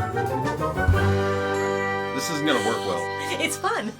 This isn't gonna work well. It's fun.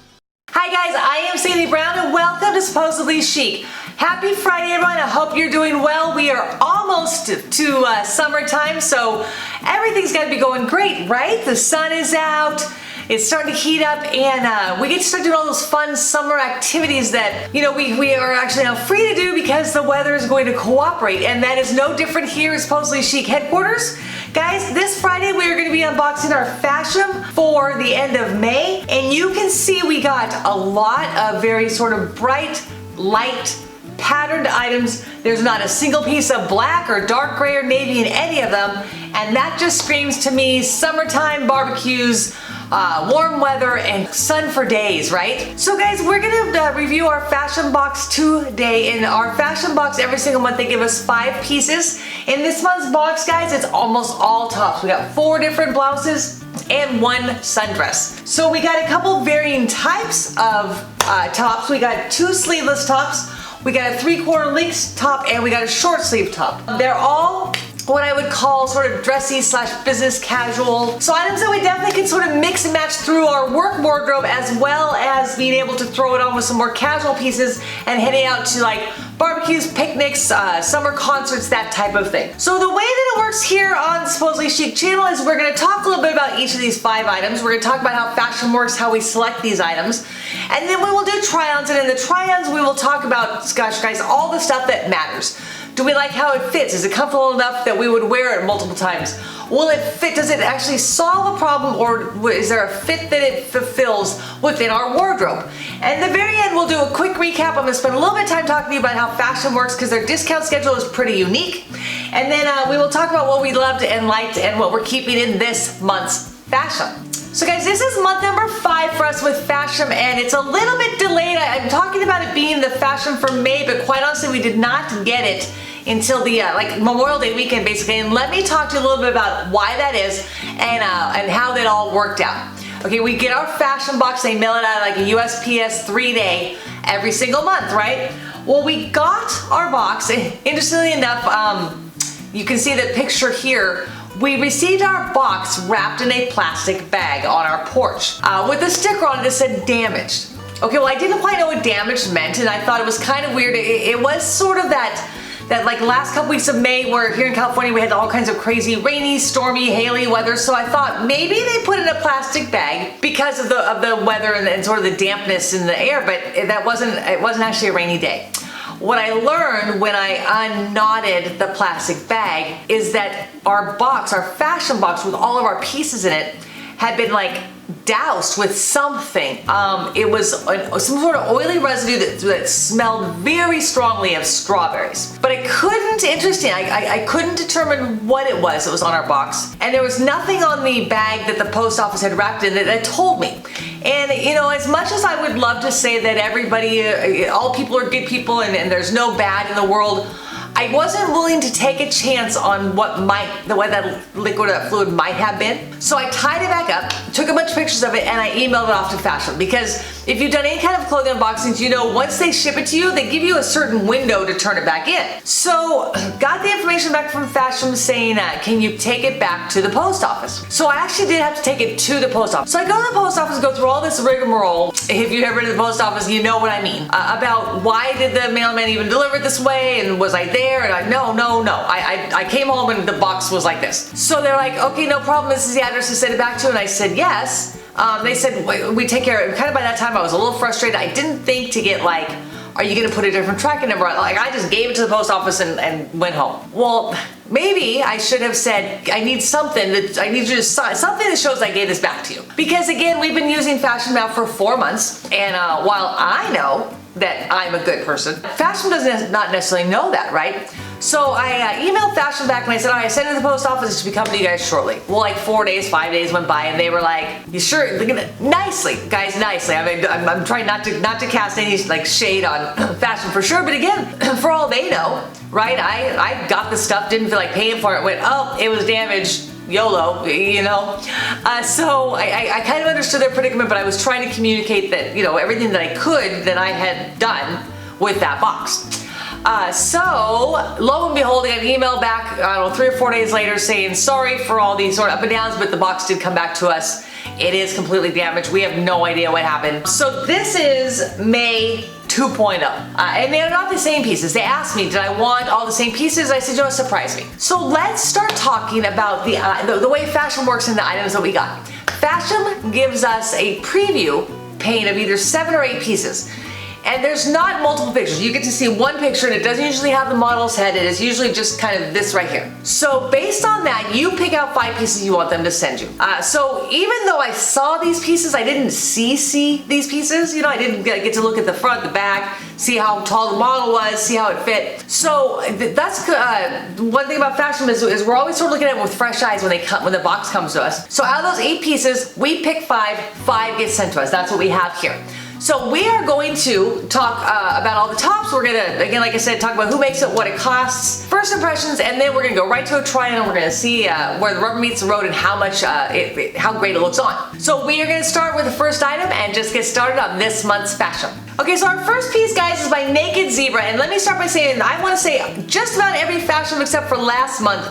Hi guys, I am Sandy Brown and welcome to Supposably Chic. Happy Friday everyone, I hope you're doing well. We are almost to summertime, so everything's gotta be going great, right? The sun is out, it's starting to heat up, and we get to start doing all those fun summer activities that, you know, we are actually now free to do because the weather is going to cooperate, and that is no different here at Supposably Chic headquarters. Guys, this Friday we are going to be unboxing our Fashom for the end of May, and you can see we got a lot of very sort of bright, light, patterned items. There's not a single piece of black or dark gray or navy in any of them, and that just screams to me summertime barbecues, warm weather, and sun for days, right? So guys, we're gonna review our Fashom box today. In our Fashom box, every single month they give us 5 pieces. In this month's box, guys, it's almost all tops. We got 4 different blouses and 1 sundress. So we got a couple varying types of tops. We got 2 sleeveless tops, we got a 3/4 length top, and we got a short sleeve top. They're all what I would call sort of dressy / business casual. So items that we definitely can sort of mix and match through our work wardrobe, as well as being able to throw it on with some more casual pieces and heading out to like barbecues, picnics, summer concerts, that type of thing. So the way that it works here on the Supposably Chic channel is we're gonna talk a little bit about each of these 5 items. We're gonna talk about how Fashom works, how we select these items, and then we will do try-ons, and in the try-ons we will talk about, gosh guys, all the stuff that matters. Do we like how it fits? Is it comfortable enough that we would wear it multiple times? Will it fit? Does it actually solve a problem, or is there a fit that it fulfills within our wardrobe? And at the very end, we'll do a quick recap. I'm gonna spend a little bit of time talking to you about how Fashom works because their discount schedule is pretty unique. And then we will talk about what we loved and liked and what we're keeping in this month's Fashom. So guys, this is month number 5 for us with Fashom, and it's a little bit delayed. I'm talking about it being the Fashom for May, but quite honestly, we did not get it until the like Memorial Day weekend, basically. And let me talk to you a little bit about why that is and how that all worked out. Okay, we get our Fashom box. They mail it out like a USPS 3-day every single month, right? Well, we got our box. Interestingly enough, you can see the picture here. We received our box wrapped in a plastic bag on our porch with a sticker on it that said damaged. Okay, well, I didn't quite know what damaged meant, and I thought it was kind of weird. It was sort of that like last couple weeks of May where here in California we had all kinds of crazy rainy, stormy, haily weather, so I thought maybe they put it in a plastic bag because of the weather and sort of the dampness in the air, but it wasn't actually a rainy day. What I learned when I unknotted the plastic bag is that our box, our Fashom box with all of our pieces in it, had been like doused with something. It was some sort of oily residue that smelled very strongly of strawberries. But I couldn't, I couldn't determine what it was on our box. And there was nothing on the bag that the post office had wrapped in that told me. And you know, as much as I would love to say that everybody, all people are good people and there's no bad in the world, I wasn't willing to take a chance on the way that liquid or that fluid might have been. So I tied it back up, took a bunch of pictures of it, and I emailed it off to Fashom, because if you've done any kind of clothing unboxings, you know once they ship it to you, they give you a certain window to turn it back in. So got the information back from Fashom saying, can you take it back to the post office? So I actually did have to take it to the post office. So I go to the post office, go through all this rigmarole. If you've ever been to the post office, you know what I mean. About why did the mailman even deliver it this way, and was I there? And no. I came home and the box was like this. So they're like, okay, no problem, this is the address to send it back to, and I said yes. They said, we take care of it. Kind of by that time I was a little frustrated. I didn't think to get like, are you gonna put a different tracking number on? Like, I just gave it to the post office and went home. Well, maybe I should have said, I need something that, I need you to sign, something that shows I gave this back to you. Because again, we've been using Fashom now for 4 months, and while I know that I'm a good person, Fashom does not necessarily know that, right? So I emailed Fashom back and I said, all right, I sent it to the post office, it should be coming to you guys shortly. Well, like 4 days, 5 days went by, and they were like, you sure? Nicely, guys, nicely. I mean, I'm trying not to cast any like shade on Fashom for sure, but again, for all they know, right? I got the stuff, didn't feel like paying for it, went, oh, it was damaged. YOLO, you know. So I kind of understood their predicament, but I was trying to communicate that, you know, everything that I could that I had done with that box. So lo and behold, I got an email back, I don't know, 3 or 4 days later saying sorry for all these sort of up and downs, but the box did come back to us. It is completely damaged. We have no idea what happened. So this is May 2.0. And they're not the same pieces. They asked me, did I want all the same pieces? I said, no, surprise me. So let's start talking about the way Fashom works in the items that we got. Fashom gives us a preview pane of either 7 or 8 pieces. And there's not multiple pictures. You get to see one picture and it doesn't usually have the model's head. It is usually just kind of this right here. So based on that, you pick out 5 pieces you want them to send you. So even though I saw these pieces, I didn't see these pieces. You know, I didn't get to look at the front, the back, see how tall the model was, see how it fit. So that's one thing about Fashom is we're always sort of looking at it with fresh eyes when the box comes to us. So out of those 8 pieces, we pick 5, 5 get sent to us. That's what we have here. So we are going to talk about all the tops. We're gonna, again, like I said, talk about who makes it, what it costs, first impressions, and then we're gonna go right to a Tryon and we're gonna see where the rubber meets the road and how much, how great it looks on. So we are gonna start with the first item and just get started on this month's Fashom. Okay, so our first piece, guys, is by Naked Zebra, and let me start by saying I want to say just about every Fashom except for last month,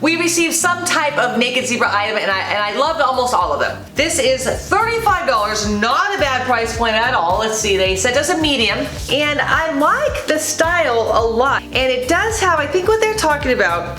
we received some type of Naked Zebra item, and I loved almost all of them. This is $35, not a bad price point at all. Let's see, they sent us a medium, and I like the style a lot. And it does have, I think what they're talking about,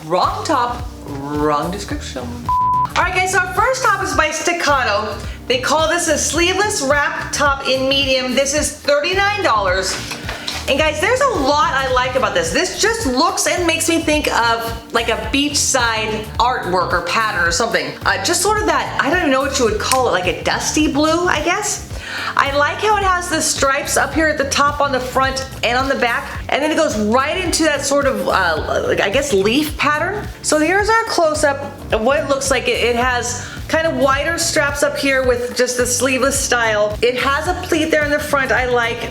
wrong top, wrong description. All right, guys, so our first top is by Staccato. They call this a sleeveless wrap top in medium. This is $39. And guys, there's a lot I like about this. This just looks and makes me think of like a beachside artwork or pattern or something. Just sort of that, I don't even know what you would call it, like a dusty blue, I guess. I like how it has the stripes up here at the top on the front and on the back, and then it goes right into that sort of, I guess, leaf pattern. So here's our close-up of what it looks like. It has kind of wider straps up here with just the sleeveless style. It has a pleat there in the front I like.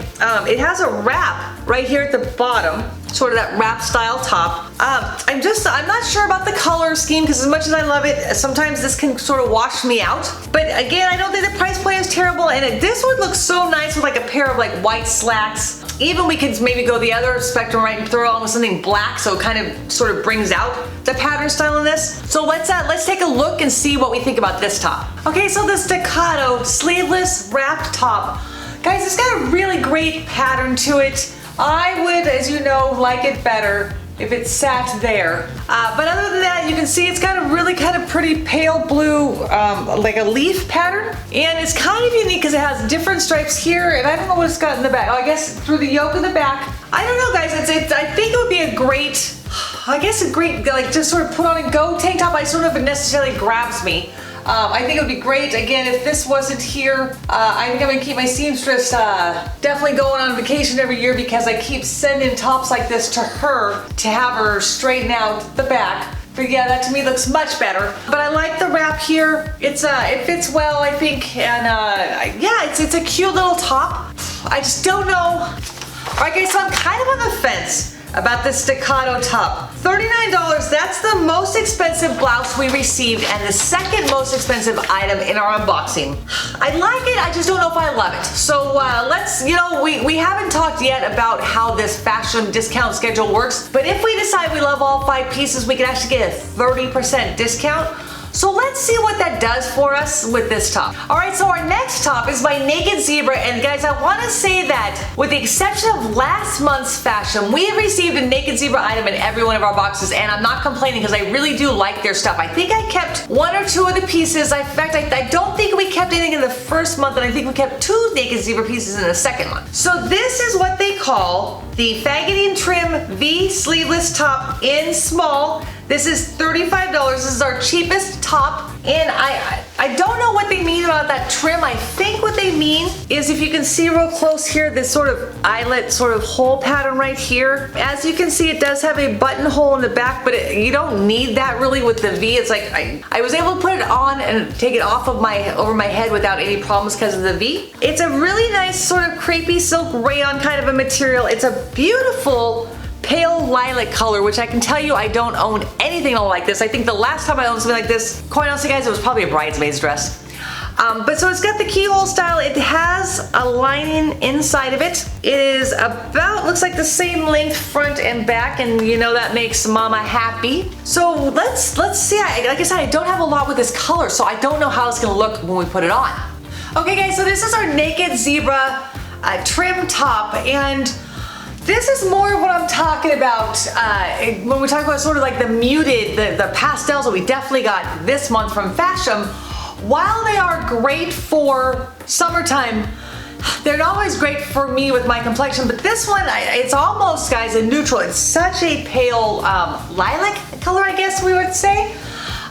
It has a wrap right here at the bottom, sort of that wrap style top. I'm not sure about the color scheme because as much as I love it, sometimes this can sort of wash me out. But again, I don't think the price point is terrible, and this one looks so nice with like a pair of like white slacks. Even we could maybe go the other spectrum, right, and throw on with something black so it kind of sort of brings out the pattern style in this. So let's take a look and see what we think about this top. Okay, so the Staccato sleeveless wrap top. Guys, it's got a really great pattern to it. I would, as you know, like it better if it sat there. But other than that, you can see it's got a really kind of pretty pale blue, like a leaf pattern. And it's kind of unique because it has different stripes here, and I don't know what it's got in the back. Oh, I guess through the yoke of the back. I don't know, guys, I think it would be a great, like just sort of put on and go tank top. I just don't know if it necessarily grabs me. I think it would be great. Again, if this wasn't here, I think I'm gonna keep my seamstress definitely going on vacation every year because I keep sending tops like this to her to have her straighten out the back. But yeah, that to me looks much better. But I like the wrap here. It fits well, I think, and yeah, it's a cute little top. I just don't know. All right, guys, so I'm kind of on the fence about this Staccato top. $39, that's the most expensive blouse we received and the second most expensive item in our unboxing. I like it, I just don't know if I love it. So let's, we haven't talked yet about how this Fashom discount schedule works, but if we decide we love all 5 pieces, we can actually get a 30% discount. So let's see what that does for us with this top. All right, so our next top is by Naked Zebra, and guys, I want to say that with the exception of last month's Fashom, we have received a Naked Zebra item in every one of our boxes, and I'm not complaining because I really do like their stuff. I think I kept 1 or 2 of the pieces. In fact, I don't think we kept anything in the first month, and I think we kept 2 Naked Zebra pieces in the second month. So this is what they call the Faggoty Trim V sleeveless top in small. This is $35. This is our cheapest top, and I don't know what they mean about that trim. I think what they mean is, if you can see real close here, this sort of eyelet sort of hole pattern right here. As you can see, it does have a buttonhole in the back, but you don't need that really with the V. It's like I was able to put it on and take it off of over my head without any problems because of the V. It's a really nice sort of crepey silk rayon kind of a material. It's a beautiful pale lilac color, which I can tell you I don't own anything like this. I think the last time I owned something like this, quite honestly, guys, it was probably a bridesmaid's dress. But so it's got the keyhole style. It has a lining inside of it. It is about, looks like the same length front and back, and you know that makes mama happy. So let's see. Like I said, I don't have a lot with this color, so I don't know how it's gonna look when we put it on. Okay guys, so this is our Naked Zebra trim top, and this is more what I'm talking about when we talk about sort of like the muted, the pastels that we definitely got this month from Fashom. While they are great for summertime, they're not always great for me with my complexion, but this one, it's almost, guys, a neutral. It's such a pale lilac color, I guess we would say,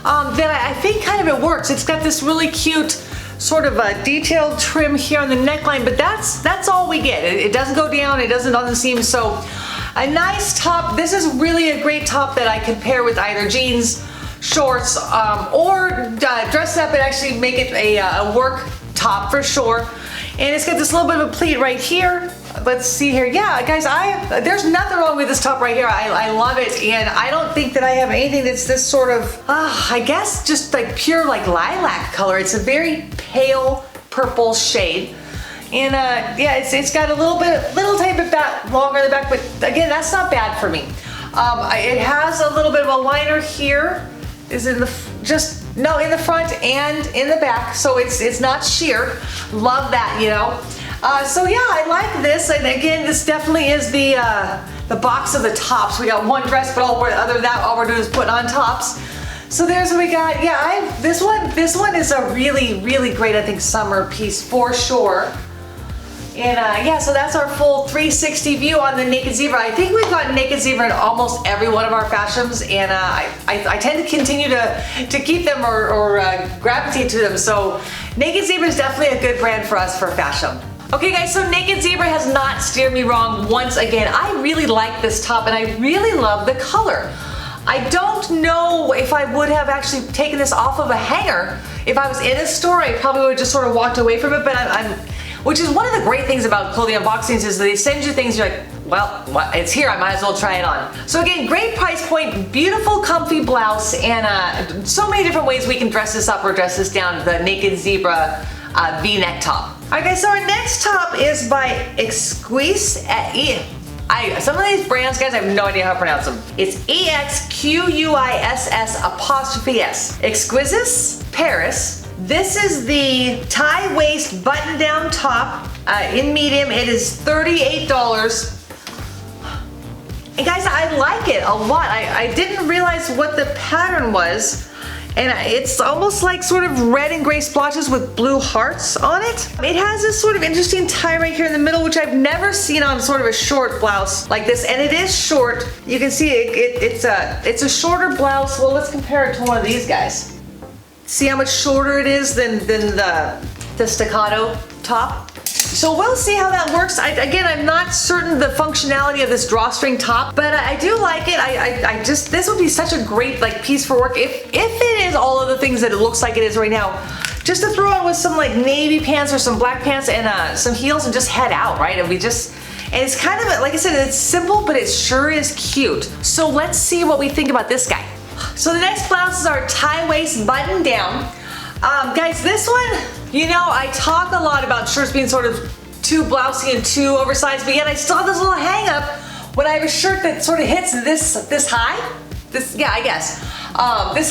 that I think kind of it works. It's got this really cute sort of a detailed trim here on the neckline, but that's all we get. It doesn't go down, it doesn't seem so. A nice top. This is really a great top that I could pair with either jeans, shorts, or dress up and actually make it a work top for sure. And it's got this little bit of a pleat right here. Let's see here. Yeah, guys, there's nothing wrong with this top right here. I love it, and I don't think that I have anything that's this sort of, I guess, just like pure like lilac color. It's a very pale purple shade, and yeah, it's got a little tiny bit longer in the back, but again, that's not bad for me. It has a little bit of a liner here. Is in the in the front and in the back, so it's not sheer. Love that, you know. So yeah, I like this, and again, this definitely is the box of the tops. We got one dress, but other than that, all we're doing is putting on tops. So there's what we got. Yeah, this one is a really great, I think, summer piece for sure. And yeah, so that's our full 360 view on the Naked Zebra. I think we've got Naked Zebra in almost every one of our Fashoms, and I tend to continue to keep them or gravitate to them. So Naked Zebra is definitely a good brand for us for Fashom. Okay guys, so Naked Zebra has not steered me wrong once again. I really like this top, and I really love the color. I don't know if I would have actually taken this off of a hanger. If I was in a store, I probably would have just sort of walked away from it, but which is one of the great things about clothing unboxings, is they send you things, you're like, well, it's here, I might as well try it on. So again, great price point, beautiful comfy blouse, and so many different ways we can dress this up or dress this down, the Naked Zebra V-neck top. Alright guys, so our next top is by Exquis. Some of these brands, guys, I have no idea how to pronounce them. It's EXQUISS'. Exquis Paris. This is the tie waist button down top in medium. It is $38. And guys, I like it a lot. I didn't realize what the pattern was. And it's almost like sort of red and gray splotches with blue hearts on it. It has this sort of interesting tie right here in the middle, which I've never seen on sort of a short blouse like this. And it is short. You can see it's a shorter blouse. Well, let's compare it to one of these guys. See how much shorter it is than the Staccato top? So we'll see how that works. Again, I'm not certain the functionality of this drawstring top, but I do like it. This would be such a great like piece for work if it is all of the things that it looks like it is right now. Just to throw on with some like navy pants or some black pants and some heels and just head out, right? And it's kind of, like I said, it's simple, but it sure is cute. So let's see what we think about this guy. So the next blouse is our tie waist button down. Guys, this one, you know, I talk a lot about shirts being sort of too blousy and too oversized, but yet I still have this little hang up when I have a shirt that sort of hits this high. This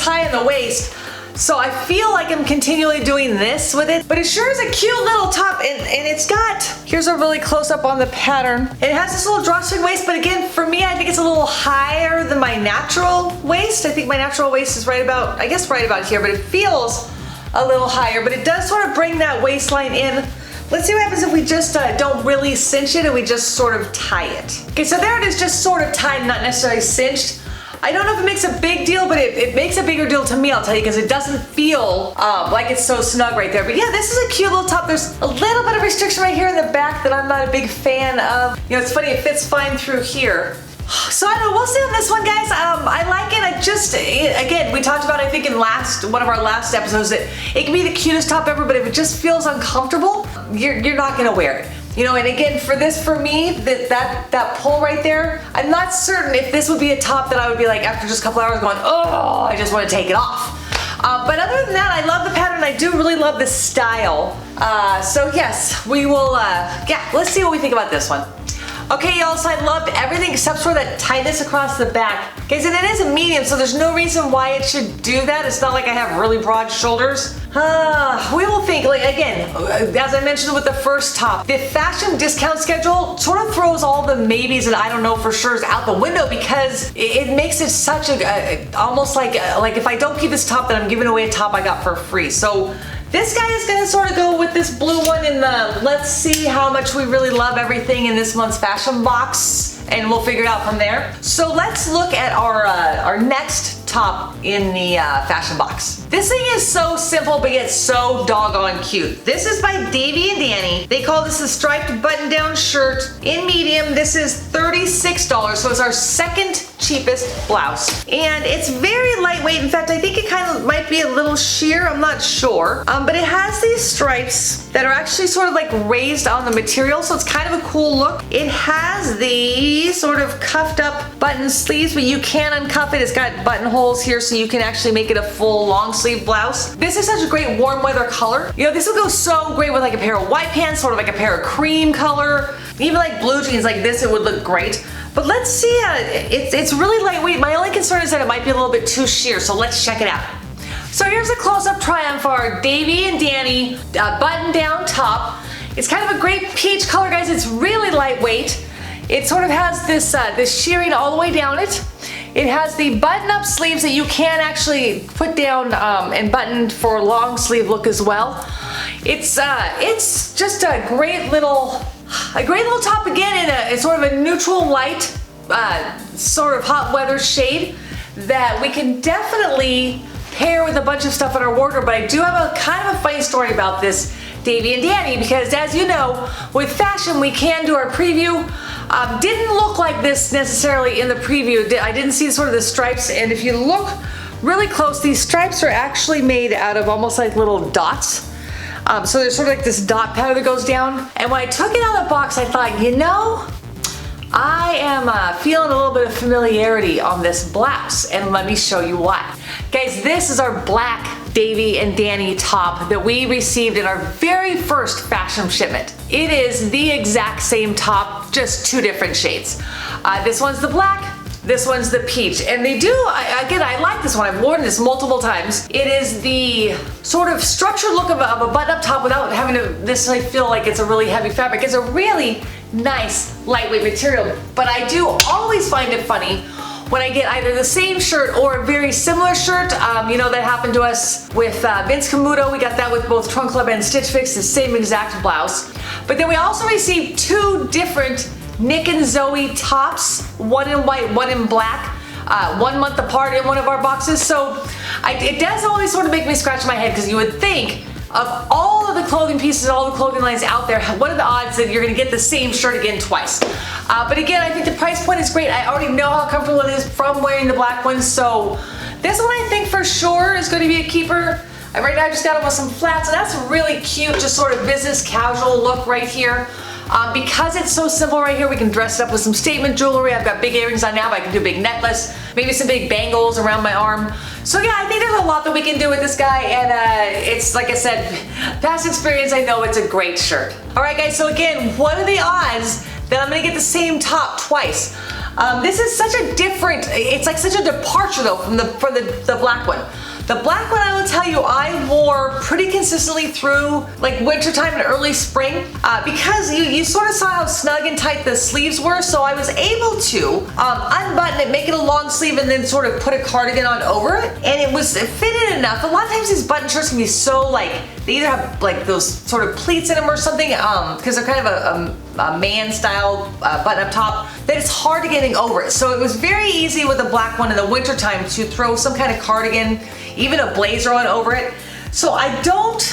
high in the waist. So I feel like I'm continually doing this with it, but it sure is a cute little top, and it's got, here's a really close up on the pattern. It has this little drawstring waist, but again, for me, I think it's a little higher than my natural waist. I think my natural waist is right about here, but it feels a little higher, but it does sort of bring that waistline in. Let's see what happens if we just don't really cinch it and we just sort of tie it. Okay, so there it is, just sort of tied, not necessarily cinched. I don't know if it makes a big deal, but it makes a bigger deal to me, I'll tell you, because it doesn't feel like it's so snug right there. But yeah, this is a cute little top. There's a little bit of restriction right here in the back that I'm not a big fan of. You know, it's funny, it fits fine through here. So I don't know, we'll see on this one, guys. I like it. Again, we talked about, I think in one of our last episodes, that it can be the cutest top ever, but if it just feels uncomfortable, you're not gonna wear it. You know, and again, for me, that pull right there, I'm not certain if this would be a top that I would be like, after just a couple hours going, oh, I just want to take it off. But other than that, I love the pattern and I do really love the style. So yes, we will, yeah, let's see what we think about this one. Okay, y'all, so I loved everything except for that tightness across the back. Guys, and it is a medium, so there's no reason why it should do that. It's not like I have really broad shoulders. We will think, like, again, as I mentioned with the first top, the Fashom discount schedule sort of throws all the maybes and I don't know for sure's out the window because it makes it such a, almost like if I don't keep this top, then I'm giving away a top I got for free. So this guy is gonna sort of go with this blue one and let's see how much we really love everything in this month's Fashom box and we'll figure it out from there. So let's look at our next top in the Fashom box. This thing is so simple but yet so doggone cute. This is by Davi and Dani. They call this a striped button-down shirt in medium. This is $36, so it's our second cheapest blouse. And it's very lightweight. In fact, I think it kind of might be a little sheer, I'm not sure. But it has these stripes that are actually sort of like raised on the material, so it's kind of a cool look. It has these sort of cuffed up button sleeves, but you can uncuff it. It's got buttonholes here so you can actually make it a full long sleeve blouse. This is such a great warm weather color. You know, this would go so great with like a pair of white pants, sort of like a pair of cream color. Even like blue jeans like this, it would look great. But let's see, it's really lightweight. My only concern is that it might be a little bit too sheer, so let's check it out. So here's a close-up try-on for our Davi and Dani button-down top. It's kind of a great peach color, guys. It's really lightweight. It sort of has this shearing all the way down it. It has the button-up sleeves that you can actually put down and button for a long sleeve look as well. It's just a great little top again in sort of a neutral light, sort of hot weather shade that we can definitely pair with a bunch of stuff in our wardrobe. But I do have a kind of a funny story about this Davi and Dani because, as you know, with Fashom we can do our preview. Didn't look like this necessarily in the preview. I didn't see sort of the stripes, and if you look really close, these stripes are actually made out of almost like little dots. So there's sort of like this dot pattern that goes down. And when I took it out of the box, I thought, you know, I am feeling a little bit of familiarity on this blouse, and let me show you why. Guys, this is our black Davi and Dani top that we received in our very first Fashom shipment. It is the exact same top, just two different shades. This one's the black, this one's the peach, and they do, again, I like this one. I've worn this multiple times. It is the sort of structured look of a button-up top without having to necessarily feel like it's a really heavy fabric. It's a really nice, lightweight material, but I do always find it funny when I get either the same shirt or a very similar shirt. You know, that happened to us with Vince Camuto. We got that with both Trunk Club and Stitch Fix, the same exact blouse. But then we also received two different Nick and Zoe tops, one in white, one in black, 1 month apart in one of our boxes. So it does always sort of make me scratch my head because you would think of all of the clothing pieces, all the clothing lines out there, what are the odds that you're gonna get the same shirt again twice? But again, I think the price point is great. I already know how comfortable it is from wearing the black one, so this one I think for sure is gonna be a keeper. Right now I just got it with some flats, and that's really cute, just sort of business casual look right here. Because it's so simple right here, we can dress it up with some statement jewelry. I've got big earrings on now, but I can do a big necklace, maybe some big bangles around my arm. So yeah, I think there's a lot that we can do with this guy, and it's, like I said, past experience, I know it's a great shirt. Alright guys, so again, what are the odds that I'm gonna get the same top twice? This is such a different, it's like such a departure though from the black one. The black one, I will tell you, I wore pretty consistently through like wintertime and early spring because you sort of saw how snug and tight the sleeves were, so I was able to unbutton it, make it a long sleeve, and then sort of put a cardigan on over it, and it was fitted enough. A lot of times these button shirts can be so like, they either have like those sort of pleats in them or something because they're kind of a man style button up top, that it's hard to getting over it. So it was very easy with the black one in the wintertime to throw some kind of cardigan, even a blazer on over it. So I don't,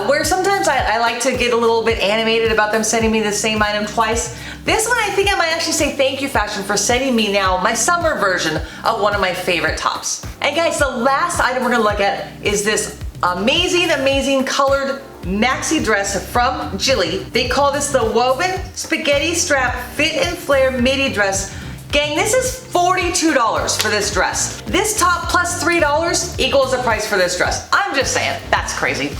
where sometimes I like to get a little bit animated about them sending me the same item twice. This one I think I might actually say thank you Fashom for sending me now my summer version of one of my favorite tops. And guys, the last item we're gonna look at is this amazing colored maxi dress from Gili. They call this the woven spaghetti strap fit and flare midi dress. Gang, this is $42 for this dress. This top plus $3 equals the price for this dress. I'm just saying, that's crazy.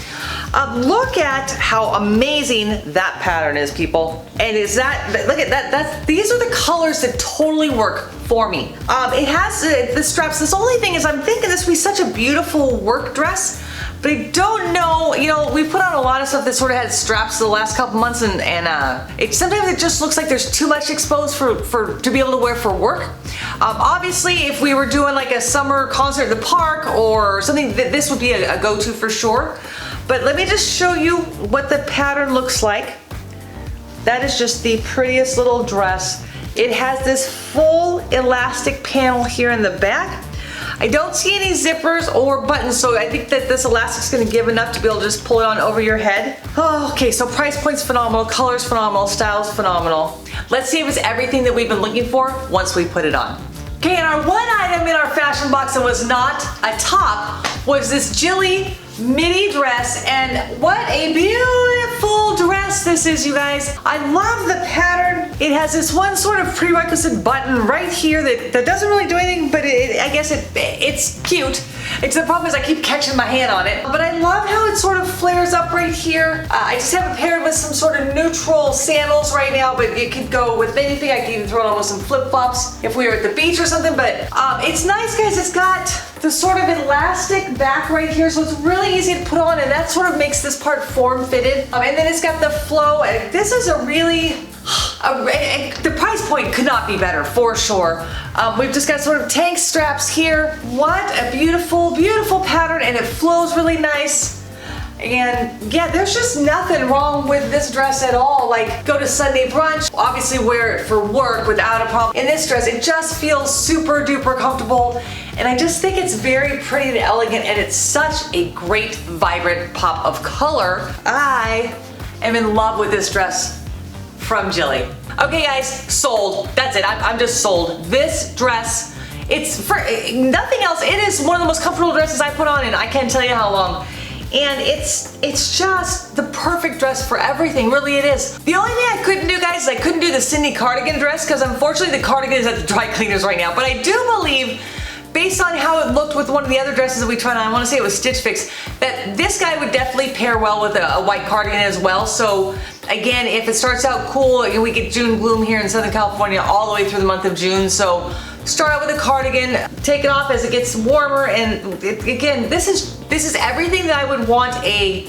Look at how amazing that pattern is, people. And is that, look at that, these are the colors that totally work for me. It has the straps. This only thing is I'm thinking this would be such a beautiful work dress, but I don't know, you know, we put on a lot of stuff that sort of had straps the last couple months and sometimes it just looks like there's too much exposed to be able to wear for work. Obviously, if we were doing like a summer concert at the park or something, this would be a go-to for sure. But let me just show you what the pattern looks like. That is just the prettiest little dress. It has this full elastic panel here in the back. I don't see any zippers or buttons, so I think that this elastic's gonna give enough to be able to just pull it on over your head. Oh, okay, so price point's phenomenal, color's phenomenal, style's phenomenal. Let's see if it's everything that we've been looking for once we put it on. Okay, and our one item in our fashion box that was not a top was this Jilly midi dress, and what a beautiful dress this is, you guys. I love the pattern. It has this one sort of prerequisite button right here that doesn't really do anything, but I guess it's cute. It's the problem is I keep catching my hand on it. But I love how it sort of flares up right here. I just have it paired with some sort of neutral sandals right now, but it could go with anything. I could even throw it on with some flip-flops if we were at the beach or something, but it's nice, guys. It's got the sort of elastic back right here, so it's really easy to put on, and that sort of makes this part form-fitted. And then it's got the flow, and this is a really, the price point could not be better, for sure. We've just got sort of tank straps here. What a beautiful, beautiful pattern, and it flows really nice. And yeah, there's just nothing wrong with this dress at all. Like, go to Sunday brunch, obviously wear it for work without a problem. In this dress, it just feels super duper comfortable. And I just think it's very pretty and elegant, and it's such a great, vibrant pop of color. I am in love with this dress from Jilly. Okay guys, sold. That's it, I'm just sold. This dress, it's for nothing else. It is one of the most comfortable dresses I put on, and I can't tell you how long. And it's just the perfect dress for everything, really it is. The only thing I couldn't do, guys, is I couldn't do the Cindy cardigan dress, because unfortunately the cardigan is at the dry cleaners right now. But I do believe, based on how it looked with one of the other dresses that we tried on, I want to say it was Stitch Fix, that this guy would definitely pair well with a white cardigan as well. So again, if it starts out cool, we get June gloom here in Southern California all the way through the month of June. So start out with a cardigan, take it off as it gets warmer, and again, this is everything that I would want a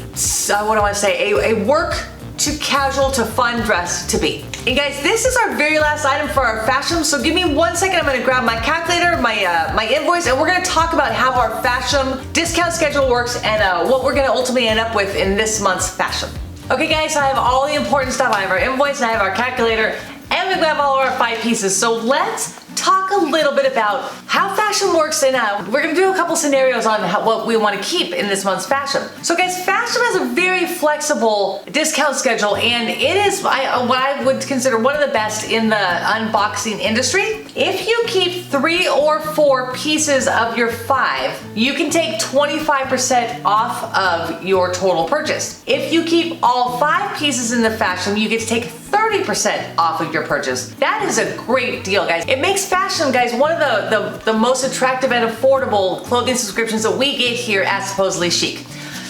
work to casual to fun dress to be. And guys, this is our very last item for our Fashom, so give me 1 second. I'm gonna grab my calculator, my invoice, and we're gonna talk about how our Fashom discount schedule works and what we're gonna ultimately end up with in this month's Fashom. Okay guys, so I have all the important stuff. I have our invoice and I have our calculator, and we have all of our 5 pieces. So let's talk a little bit about how Fashom works, and we're gonna do a couple scenarios on what we want to keep in this month's Fashom. So guys, Fashom has a very flexible discount schedule, and it is what I would consider one of the best in the unboxing industry. If you keep 3 or 4 pieces of your 5, you can take 25% off of your total purchase. If you keep all 5 pieces in the Fashom, you get to take 30% off of your purchase. That is a great deal, guys. It makes Fashom, guys, one of the most attractive and affordable clothing subscriptions that we get here at Supposably Chic.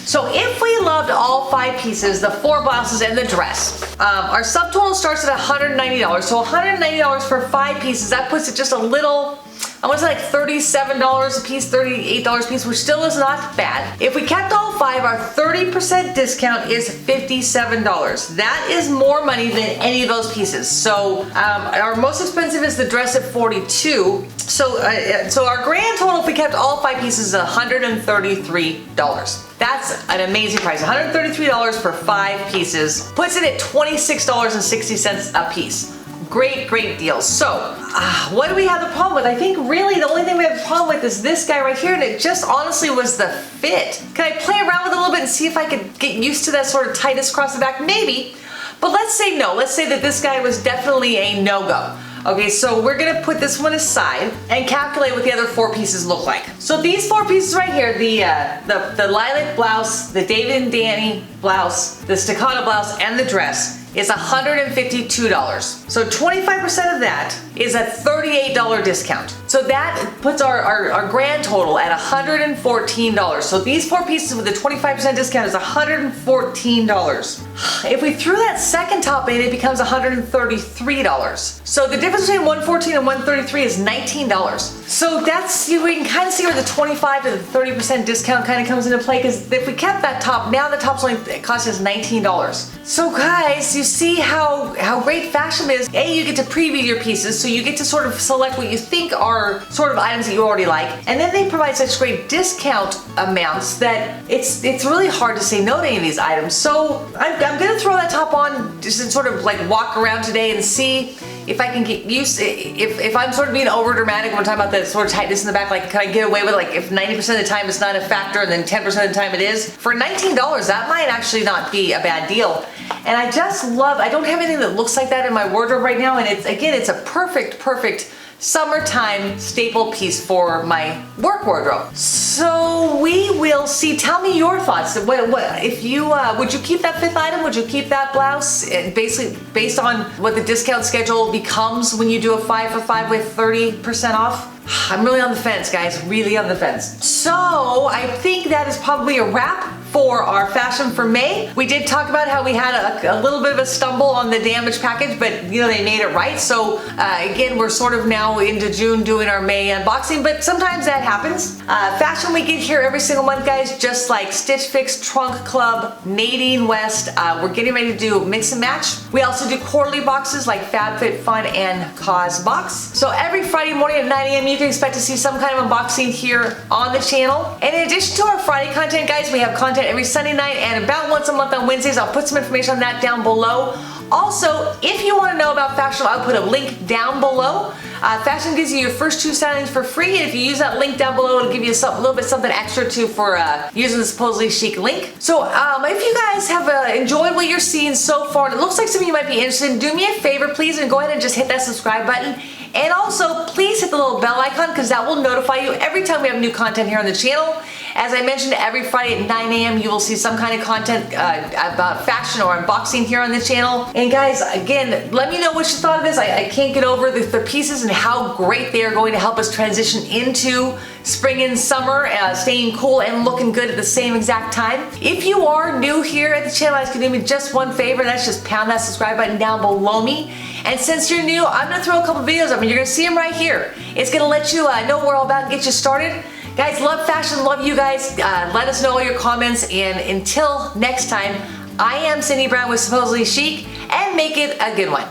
So if we loved all 5 pieces, the 4 blouses and the dress, our subtotal starts at $190. So $190 for 5 pieces, that puts it just a little, I want to say like $37 a piece, $38 a piece, which still is not bad. If we kept all 5, our 30% discount is $57. That is more money than any of those pieces. So our most expensive is the dress at $42. So our grand total, if we kept all 5 pieces, is $133. That's an amazing price. $133 for 5 pieces puts it at $26.60 a piece. Great, great deal. So, what do we have the problem with? I think really the only thing we have a problem with is this guy right here, and it just honestly was the fit. Can I play around with it a little bit and see if I could get used to that sort of tightness across the back? Maybe. But let's say no. Let's say that this guy was definitely a no-go. Okay, so we're gonna put this one aside and calculate what the other 4 pieces look like. So these 4 pieces right here, the lilac blouse, the David and Dani blouse, the Staccato blouse, and the dress. is $152. So 25% of that is a $38 discount. So that puts our grand total at $114. So these 4 pieces with a 25% discount is $114. If we threw that second top in, it becomes $133. So the difference between $114 and $133 is $19. So that's, you can kind of see where the 25 to the 30% discount kind of comes into play, because if we kept that top, now the top's only cost us $19. So guys, you see how great Fashom is. A, you get to preview your pieces, so you get to sort of select what you think are sort of items that you already like, and then they provide such great discount amounts that it's really hard to say no to any of these items. So I'm gonna throw that top on just to sort of like walk around today and see if I can get used, if I'm sort of being over dramatic when we're talking about the sort of tightness in the back, like can I get away with, like, if 90% of the time it's not a factor and then 10% of the time it is? For $19, that might actually not be a bad deal. And I just love, I don't have anything that looks like that in my wardrobe right now, and it's a perfect summertime staple piece for my work wardrobe. So we will see. Tell me your thoughts. What if you would you keep that 5th item? Would you keep that blouse? Basically based on what the discount schedule becomes when you do a 5 for 5 with 30% off. I'm really on the fence, guys, really on the fence. So I think that is probably a wrap for our Fashom for May. We did talk about how we had a little bit of a stumble on the damaged package, but you know, they made it right. So again, we're sort of now into June doing our May unboxing, but sometimes that happens. Fashion Week here every single month, guys, just like Stitch Fix, Trunk Club, Nadine West. We're getting ready to do Mix and Match. We also do quarterly boxes like Fab Fit Fun and Cause Box. So every Friday morning at 9 a.m. you can expect to see some kind of unboxing here on the channel. And in addition to our Friday content, guys, we have content every Sunday night and about once a month on Wednesdays. I'll put some information on that down below. Also, if you want to know about Fashom, I'll put a link down below. Fashom gives you your first 2 signings for free, and if you use that link down below, it'll give you a little bit something extra too for using the Supposably Chic link. So if you guys have enjoyed what you're seeing so far, and it looks like some of you might be interested in, do me a favor, please, and go ahead and just hit that subscribe button. And also, please hit the little bell icon, because that will notify you every time we have new content here on the channel. As I mentioned, every Friday at 9 a.m. you will see some kind of content about fashion or unboxing here on the channel. And guys, again, let me know what you thought of this. I can't get over the pieces and how great they are going to help us transition into spring and summer, staying cool and looking good at the same exact time. If you are new here at the channel, I ask you to do me just one favor, and that's just pound that subscribe button down below me. And since you're new, I'm gonna throw a couple videos up and you're gonna see them right here. It's gonna let you know what we're all about and get you started. Guys, love fashion, love you guys. Let us know all your comments, and until next time, I am Cindy Brown with Supposably Chic, and make it a good one.